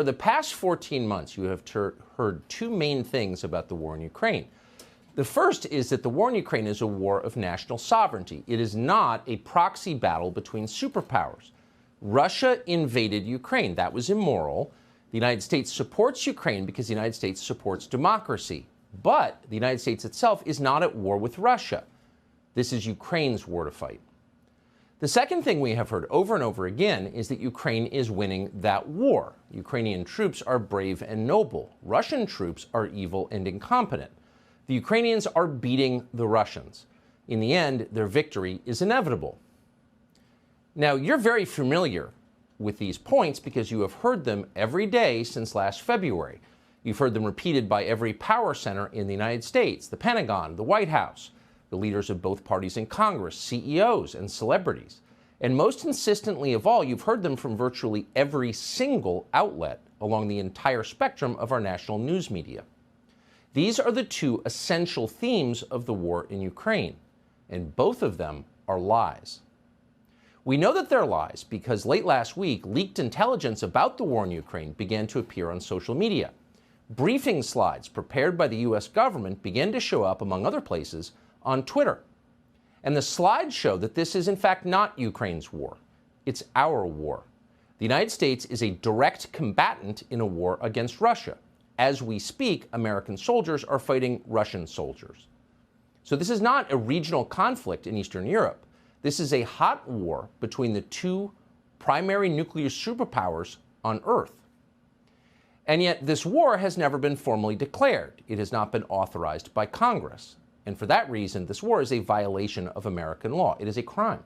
For the past 14 months, you have heard two main things about the war in Ukraine. The first is that the war in Ukraine is a war of national sovereignty. It is not a proxy battle between superpowers. Russia invaded Ukraine. That was immoral. The United States supports Ukraine because the United States supports democracy. But the United States itself is not at war with Russia. This is Ukraine's war to fight. The second thing we have heard over and over again is that Ukraine is winning that war. Ukrainian troops are brave and noble. Russian troops are evil and incompetent. The Ukrainians are beating the Russians. In the end, their victory is inevitable. Now, you're very familiar with these points because you have heard them every day since last February. You've heard them repeated by every power center in the United States, the Pentagon, the White House, the leaders of both parties in Congress, CEOs, and celebrities. And most insistently of all, you've heard them from virtually every single outlet along the entire spectrum of our national news media. These are the two essential themes of the war in Ukraine, and both of them are lies. We know that they're lies because late last week, leaked intelligence about the war in Ukraine began to appear on social media. Briefing slides prepared by the U.S. government began to show up, among other places, on Twitter. And the slides show that this is, in fact, not Ukraine's war. It's our war. The United States is a direct combatant in a war against Russia. As we speak, American soldiers are fighting Russian soldiers. So this is not a regional conflict in Eastern Europe. This is a hot war between the two primary nuclear superpowers on Earth. And yet this war has never been formally declared. It has not been authorized by Congress. And for that reason, this war is a violation of American law. It is a crime.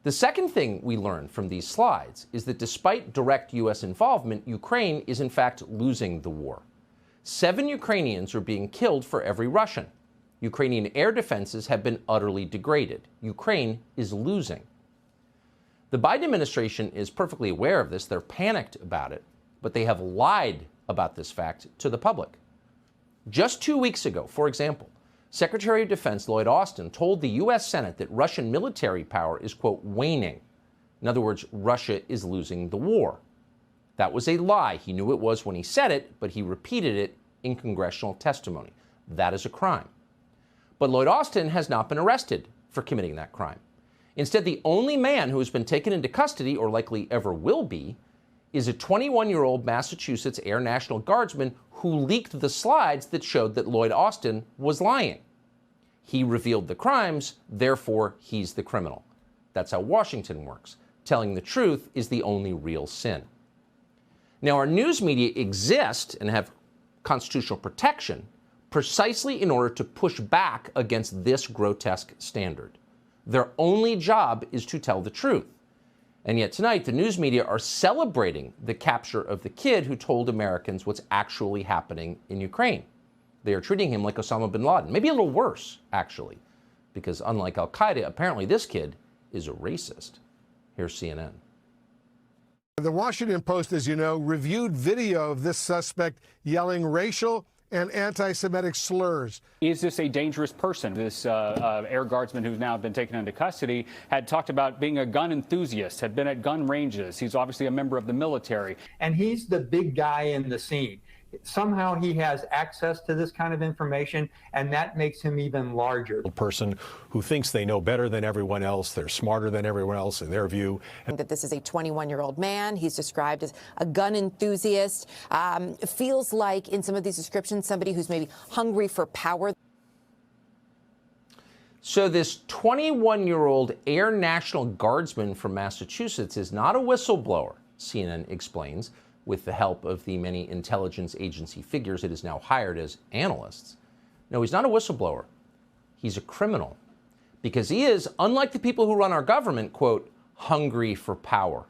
The second thing we learned from these slides is that despite direct U.S. involvement, Ukraine is in fact losing the war. 7 Ukrainians are being killed for every Russian. Ukrainian air defenses have been utterly degraded. Ukraine is losing. The Biden administration is perfectly aware of this. They're panicked about it, but they have lied about this fact to the public. Just 2 weeks ago, for example, Secretary of Defense Lloyd Austin told the U.S. Senate that Russian military power is, quote, waning. In other words, Russia is losing the war. That was a lie. He knew it was when he said it, but he repeated it in congressional testimony. That is a crime. But Lloyd Austin has not been arrested for committing that crime. Instead, the only man who has been taken into custody, or likely ever will be, is a 21-year-old Massachusetts Air National Guardsman who leaked the slides that showed that Lloyd Austin was lying. He revealed the crimes, therefore he's the criminal. That's how Washington works. Telling the truth is the only real sin. Now, our news media exist and have constitutional protection precisely in order to push back against this grotesque standard. Their only job is to tell the truth. And yet tonight, the news media are celebrating the capture of the kid who told Americans what's actually happening in Ukraine. They are treating him like Osama bin Laden, maybe a little worse, actually, because unlike al-Qaeda, apparently this kid is a racist. Here's CNN. The Washington Post, as you know, reviewed video of this suspect yelling racial and anti-Semitic slurs. Is this a dangerous person? This Air Guardsman who's now been taken into custody had talked about being a gun enthusiast, had been at gun ranges. He's obviously a member of the military. And he's the big guy in the scene. Somehow he has access to this kind of information, and that makes him even larger. A person who thinks they know better than everyone else, they're smarter than everyone else in their view. That this is a 21-year-old man. He's described as a gun enthusiast. Feels like, in some of these descriptions, somebody who's maybe hungry for power. So this 21-year-old Air National Guardsman from Massachusetts is not a whistleblower, CNN explains, with the help of the many intelligence agency figures it has now hired as analysts. No, he's not a whistleblower. He's a criminal. Because he is, unlike the people who run our government, quote, hungry for power.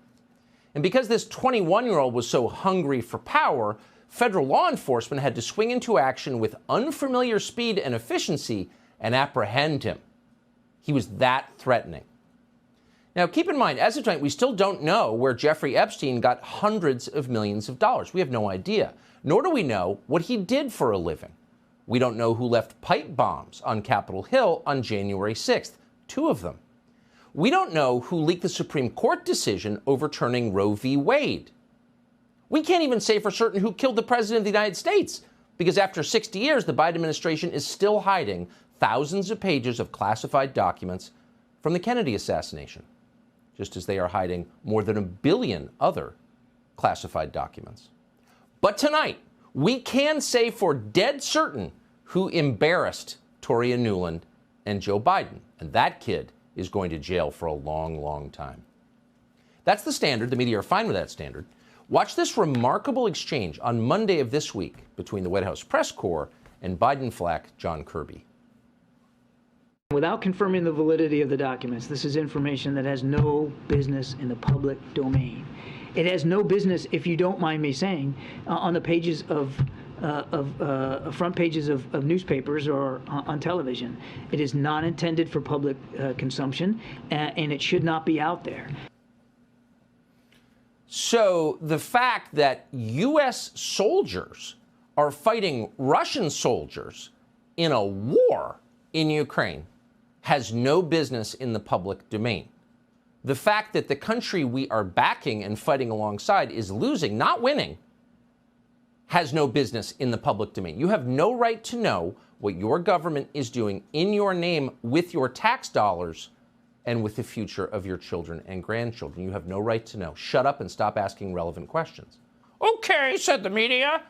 And because this 21-year-old was so hungry for power, federal law enforcement had to swing into action with unfamiliar speed and efficiency and apprehend him. He was that threatening. Now, keep in mind, as of tonight, we still don't know where Jeffrey Epstein got hundreds of millions of dollars. We have no idea. Nor do we know what he did for a living. We don't know who left pipe bombs on Capitol Hill on January 6th, 2 of them. We don't know who leaked the Supreme Court decision overturning Roe v. Wade. We can't even say for certain who killed the president of the United States, because after 60 years, the Biden administration is still hiding thousands of pages of classified documents from the Kennedy assassination, just as they are hiding more than 1 billion other classified documents. But tonight, we can say for dead certain who embarrassed Toria Nuland and Joe Biden, and that kid is going to jail for a long, long time. That's the standard. The media are fine with that standard. Watch this remarkable exchange on Monday of this week between the White House press corps and Biden flack John Kirby. Without confirming the validity of the documents, this is information that has no business in the public domain. It has no business, if you don't mind me saying, on the pages of front pages of newspapers or on television. It is not intended for public consumption, and it should not be out there. So the fact that U.S. soldiers are fighting Russian soldiers in a war in Ukraine has no business in the public domain. The fact that the country we are backing and fighting alongside is losing, not winning, has no business in the public domain. You have no right to know what your government is doing in your name with your tax dollars and with the future of your children and grandchildren. You have no right to know. Shut up and stop asking relevant questions. Okay, said the media.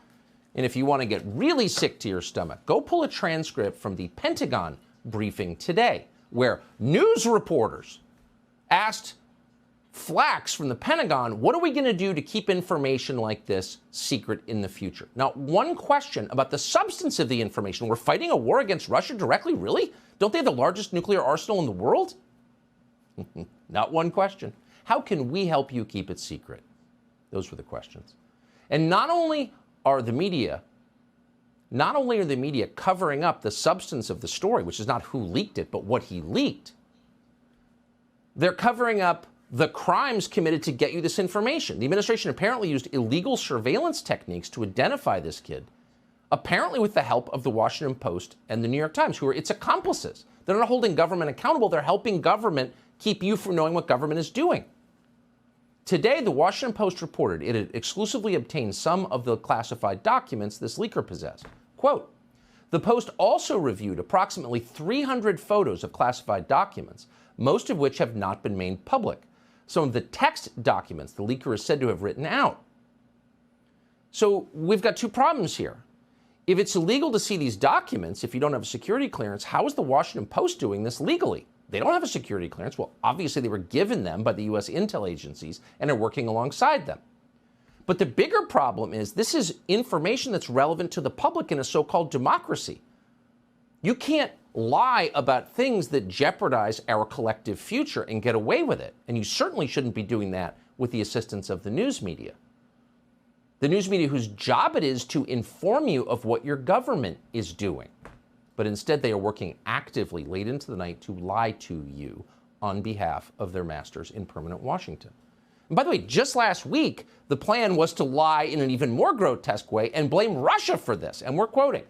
And if you want to get really sick to your stomach, go pull a transcript from the Pentagon briefing today, where news reporters asked Flax from the Pentagon, what are we going to do to keep information like this secret in the future? Not one question about the substance of the information. We're fighting a war against Russia directly? Really? Don't they have the largest nuclear arsenal in the world? Not one question. How can we help you keep it secret? Those were the questions. And not only are the media covering up the substance of the story, which is not who leaked it, but what he leaked, they're covering up the crimes committed to get you this information. The administration apparently used illegal surveillance techniques to identify this kid, apparently with the help of the Washington Post and the New York Times, who are its accomplices. They're not holding government accountable. They're helping government keep you from knowing what government is doing. Today, the Washington Post reported it had exclusively obtained some of the classified documents this leaker possessed. Quote, the Post also reviewed approximately 300 photos of classified documents, most of which have not been made public. Some of the text documents the leaker is said to have written out. So we've got two problems here. If it's illegal to see these documents, if you don't have a security clearance, how is the Washington Post doing this legally? They don't have a security clearance. Well, obviously they were given them by the U.S. intel agencies and are working alongside them. But the bigger problem is this is information that's relevant to the public in a so-called democracy. You can't lie about things that jeopardize our collective future and get away with it. And you certainly shouldn't be doing that with the assistance of the news media. The news media whose job it is to inform you of what your government is doing. But instead, they are working actively late into the night to lie to you on behalf of their masters in permanent Washington. And by the way, just last week, the plan was to lie in an even more grotesque way and blame Russia for this. And we're quoting,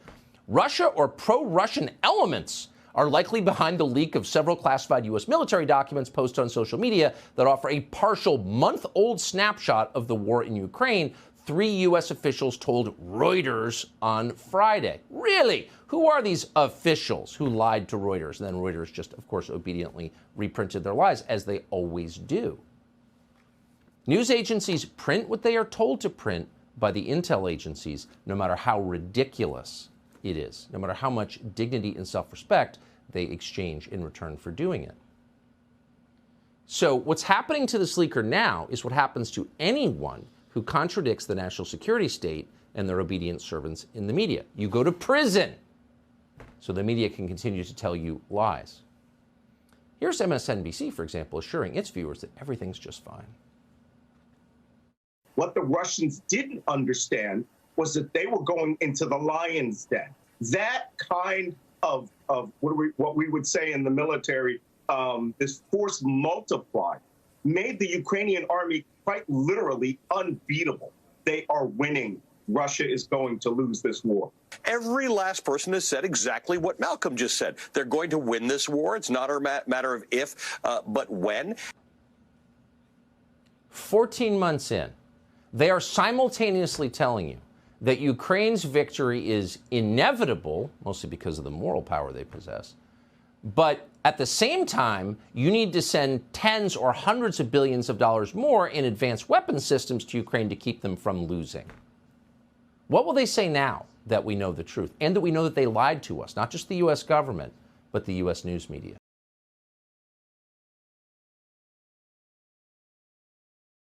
Russia or pro-Russian elements are likely behind the leak of several classified U.S. military documents posted on social media that offer a partial month-old snapshot of the war in Ukraine, 3 U.S. officials told Reuters on Friday. Really? Who are these officials who lied to Reuters? And then Reuters just, of course, obediently reprinted their lies, as they always do. News agencies print what they are told to print by the intel agencies, no matter how ridiculous it is, no matter how much dignity and self-respect they exchange in return for doing it. So what's happening to this leaker now is what happens to anyone who contradicts the national security state and their obedient servants in the media. You go to prison so the media can continue to tell you lies. Here's MSNBC, for example, assuring its viewers that everything's just fine. What the Russians didn't understand was that they were going into the lion's den. That kind of what we would say in the military, this force multiplied, made the Ukrainian army quite literally unbeatable. They are winning. Russia is going to lose this war. Every last person has said exactly what Malcolm just said. They're going to win this war. It's not a matter of if, but when. 14 months in, They are simultaneously telling you that Ukraine's victory is inevitable, mostly because of the moral power they possess. But at the same time, you need to send tens or hundreds of billions of dollars more in advanced weapons systems to Ukraine to keep them from losing. What will they say now that we know the truth and that we know that they lied to us, not just the U.S. government, but the U.S. news media?